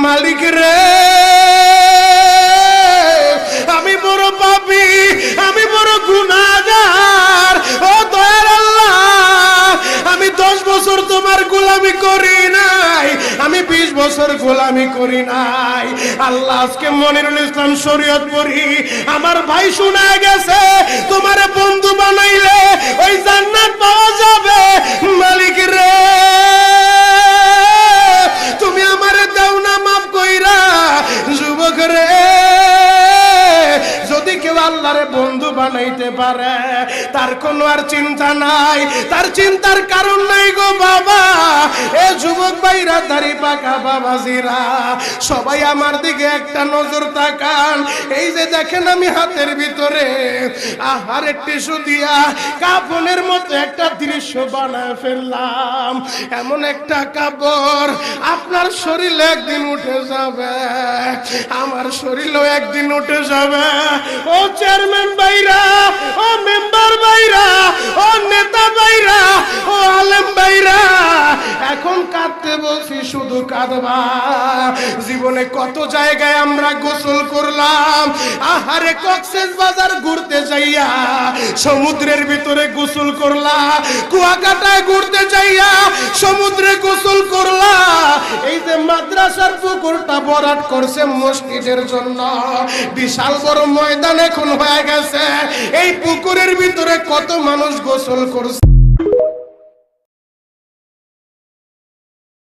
মালিক রে আমি বড় পাপী, আমি বড় গুনাহগার। ও দয়ার আল্লাহ, আমি 10 বছর তোমার গোলামি করি নাই, আমি 20 বছর গোলামি করি নাই। আল্লাহ আজকে মনিরুল ইসলাম শরীয়তপুরি আমার ভাই শোনা গেছে তোমারে বন্ধু বানাইলে ওই জান্নাত পাওয়া যাবে। মালিক রে তুমি আমারে দাও না মাফ কইরা। যুবক রে যদি কেউ আল্লাহরে বন্ধু বানাইতে পারে তার কোনো আর চিন্তা নাই, তার চিন্তার কারণ নাই গো বাবা। এ যুবক ভাইরা, দাড়ি পাকা বাবাজিরা, সবাই আমার দিকে একটা নজর তাকান। এই যে দেখেন আমি হাতের ভিতরে আহারের টিস্যু দিয়া কাফনের মতো একটা দৃশ্য বানায় ফেললাম। এমন একটা কাপড় আপনার শরীরে একদিন উঠে যাবে, আমার শরীরেও একদিন উঠে যাবে। ও চেয়ারম্যান ভাইরা, ও মেম্বার ভাইরা, ও নেতা ভাইরা, ও আলেম ভাইরা, এখন কাঁদতে বলছি শুধু কাঁদবা। জীবনে কত জায়গায় আমরা গোসল করলাম। আহারে কক্সবাজার ঘুরতে যাইয়া সমুদ্রের ভিতরে গোসল করলা, কুয়াকাটায় ঘুরতে যাইয়া সমুদ্রে গোসল করলা। এই যে মাদ্রাসার পুকুরটা ভরাট করছে মসজিদের জন্য, বিশাল বড় ময়দান এখন হয়ে গেছে। এই পুকুরের ভিতরে কত মানুষ গোসল করছে।